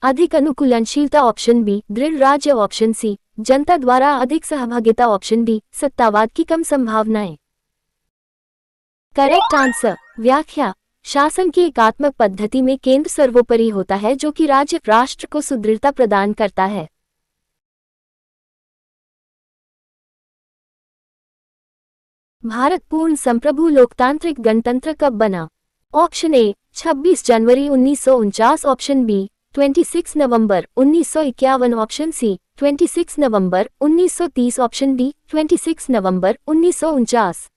अधिक अनुकूलनशीलता option B, दृढ़ राज्य ऑप्शन सी, जनता द्वारा अधिक सहभागिता ऑप्शन डी, सत्तावाद की कम संभावनाएं। Correct answer. व्याख्या। शासन की एकात्मक पद्धति में केंद्र सर्वोपरि होता है जो कि राज्य राष्ट्र को सुदृढ़ता प्रदान करता है। भारत पूर्ण संप्रभु लोकतांत्रिक गणतंत्र कब बना? ऑप्शन ए 26 जनवरी 1949, ऑप्शन बी 26 नवंबर 1951, ऑप्शन सी 26 नवंबर 1930, ऑप्शन डी 26 नवंबर 1949।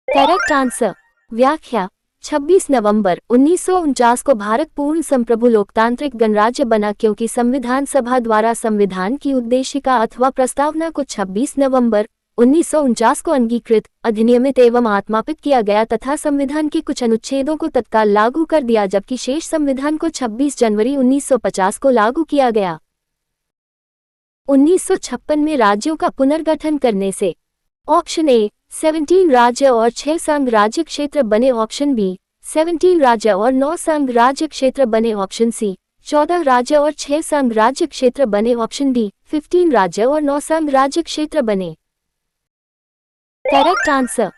Correct answer. व्याख्या। 26 नवंबर 1949 को भारत पूर्ण संप्रभु लोकतांत्रिक गणराज्य बना क्योंकि संविधान सभा द्वारा संविधान की उद्देशिका अथवा प्रस्तावना को 26 नवंबर 1949 को अंगीकृत, अधिनियमित एवं आत्मापित किया गया तथा संविधान के कुछ अनुच्छेदों को तत्काल लागू कर दिया जबकि शेष संविधान को 26 जनवरी 1950 को लागू किया गया। 1956 में राज्यों का पुनर्गठन करने से ऑप्शन ए 17 राज्य और 6 संघ राज्य क्षेत्र बने, ऑप्शन बी 17 राज्य और 9 संघ राज्य क्षेत्र बने, ऑप्शन सी 14 राज्य और 6 संघ राज्य क्षेत्र बने, ऑप्शन डी 15 राज्य और 9 संघ राज्य क्षेत्र बने। Correct answer.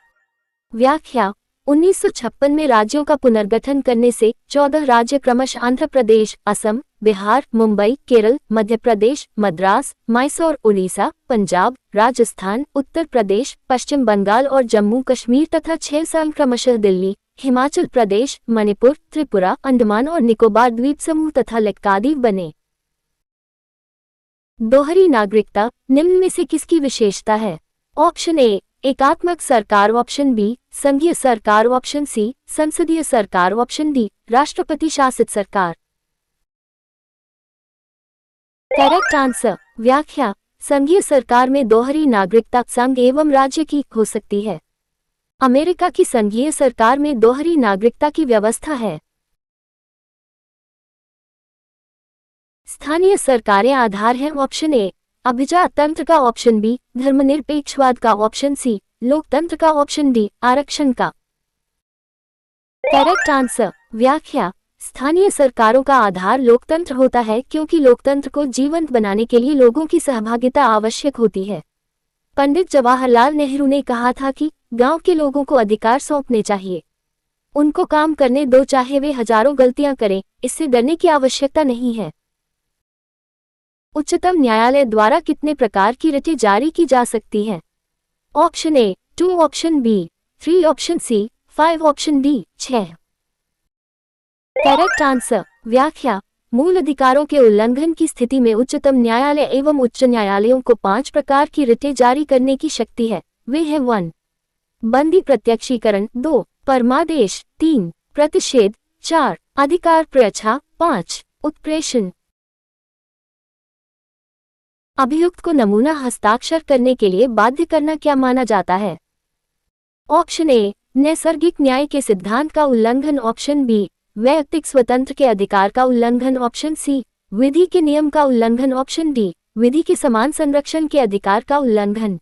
व्याख्या। 1956 में राज्यों का पुनर्गठन करने से 14 राज्य क्रमशः आंध्र प्रदेश, असम, बिहार, मुंबई, केरल, मध्य प्रदेश, मद्रास, मैसूर, उड़ीसा, पंजाब, राजस्थान, उत्तर प्रदेश, पश्चिम बंगाल और जम्मू कश्मीर तथा 6 संघ क्रमशः दिल्ली, हिमाचल प्रदेश, मणिपुर, त्रिपुरा, अंडमान और निकोबार द्वीप समूह तथा लक्षद्वीप बने। दोहरी नागरिकता निम्न में से किसकी विशेषता है? ऑप्शन ए एकात्मक सरकार, ऑप्शन बी संघीय सरकार, ऑप्शन सी संसदीय सरकार, ऑप्शन डी राष्ट्रपति शासित सरकार। Correct answer. व्याख्या। संघीय सरकार में दोहरी नागरिकता संघ एवं राज्य की हो सकती है। अमेरिका की संघीय सरकार में दोहरी नागरिकता की व्यवस्था है। स्थानीय सरकारें आधार हैं, ऑप्शन ए अभिजात तंत्र का, ऑप्शन बी धर्मनिरपेक्षवाद का, ऑप्शन सी लोकतंत्र का, ऑप्शन डी आरक्षण का। Correct answer. व्याख्या। स्थानीय सरकारों का आधार लोकतंत्र होता है क्योंकि लोकतंत्र को जीवंत बनाने के लिए लोगों की सहभागिता आवश्यक होती है। पंडित जवाहरलाल नेहरू ने कहा था कि गांव के लोगों को अधिकार सौंपने चाहिए, उनको काम करने दो चाहे वे हजारों गलतियां करें, इससे डरने की आवश्यकता नहीं है। उच्चतम न्यायालय द्वारा कितने प्रकार की रिटें जारी की जा सकती हैं? Option A 2, option B 3, option C 5, option D 6। Correct answer. व्याख्या। मूल अधिकारों के उल्लंघन की स्थिति में उच्चतम न्यायालय एवं उच्च न्यायालयों को 5 प्रकार की रिटें जारी करने की शक्ति है। वे हैं 1 बंदी प्रत्यक्षीकरण, 2 परमादेश, 3 प्रतिषेध, 4 अधिकार प्रच्छा, 5 उत्प्रेषण। अभियुक्त को नमूना हस्ताक्षर करने के लिए बाध्य करना क्या माना जाता है? ऑप्शन ए नैसर्गिक न्याय के सिद्धांत का उल्लंघन, ऑप्शन बी वैयक्तिक स्वतंत्र के अधिकार का उल्लंघन, ऑप्शन सी विधि के नियम का उल्लंघन, ऑप्शन डी विधि के समान संरक्षण के अधिकार का उल्लंघन।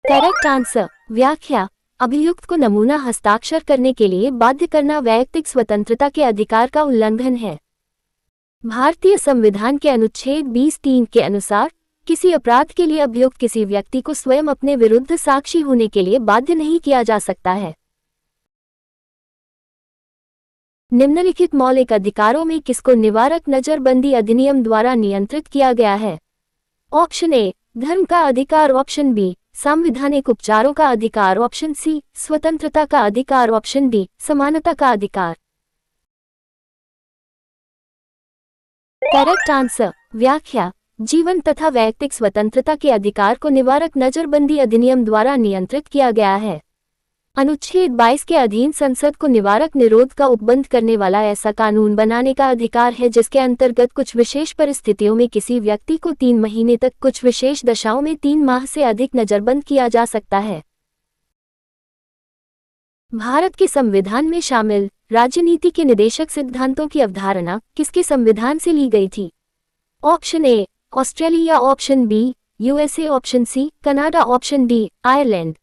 Correct answer. व्याख्या। अभियुक्त को नमूना हस्ताक्षर करने के लिए बाध्य करना वैयक्तिक स्वतंत्रता के अधिकार का उल्लंघन है। भारतीय संविधान के अनुच्छेद 20(3) के अनुसार किसी अपराध के लिए अभियुक्त किसी व्यक्ति को स्वयं अपने विरुद्ध साक्षी होने के लिए बाध्य नहीं किया जा सकता है। निम्नलिखित मौलिक अधिकारों में किसको निवारक नजरबंदी अधिनियम द्वारा नियंत्रित किया गया है? ऑप्शन ए धर्म का अधिकार, ऑप्शन बी संवैधानिक उपचारों का अधिकार, ऑप्शन सी स्वतंत्रता का अधिकार, ऑप्शन डी समानता का अधिकार। Correct answer. व्याख्या। जीवन तथा वैयक्तिक स्वतंत्रता के अधिकार को निवारक नजरबंदी अधिनियम द्वारा नियंत्रित किया गया है। अनुच्छेद 22 के अधीन संसद को निवारक निरोध का उपबंध करने वाला ऐसा कानून बनाने का अधिकार है जिसके अंतर्गत कुछ विशेष परिस्थितियों में किसी व्यक्ति को 3 महीने तक, कुछ विशेष दशाओं में 3 माह से अधिक नजरबंद किया जा सकता है। भारत के संविधान में शामिल राजनीति के निदेशक सिद्धांतों की अवधारणा किसके संविधान से ली गई थी? Option A Australia, option B USA, option C Canada, option D Ireland.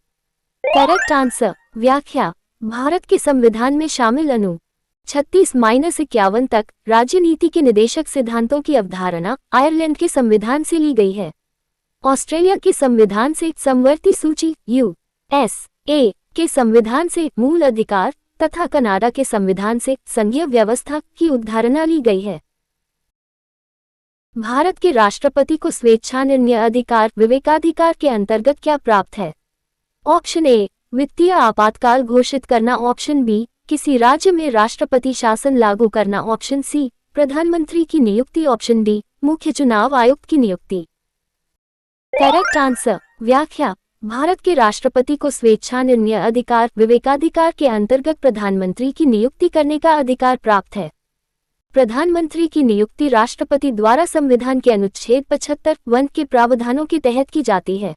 Correct answer. व्याख्या। भारत के संविधान में शामिल अनु 36-51 तक राज्य नीति के निदेशक सिद्धांतों की अवधारणा आयरलैंड के संविधान से ली गई है। ऑस्ट्रेलिया के संविधान से समवर्ती सूची USA के संविधान से मूल अधिकार तथा कनाडा के संविधान से संघीय व्यवस्था की अवधारणा ली गई है। भारत के राष्ट्रपति को स्वेच्छा निर्णय अधिकार विवेकाधिकार के अंतर्गत क्या प्राप्त है? ऑप्शन ए वित्तीय आपातकाल घोषित करना, ऑप्शन बी किसी राज्य में राष्ट्रपति शासन लागू करना, ऑप्शन सी प्रधानमंत्री की नियुक्ति, ऑप्शन डी मुख्य चुनाव आयुक्त की नियुक्ति। करेक्ट आंसर व्याख्या। भारत के राष्ट्रपति को स्वेच्छा निर्णय अधिकार विवेकाधिकार के अंतर्गत प्रधानमंत्री की नियुक्ति करने का अधिकार प्राप्त है। प्रधानमंत्री की नियुक्ति राष्ट्रपति द्वारा संविधान के अनुच्छेद 75(1) के प्रावधानों के तहत की जाती है।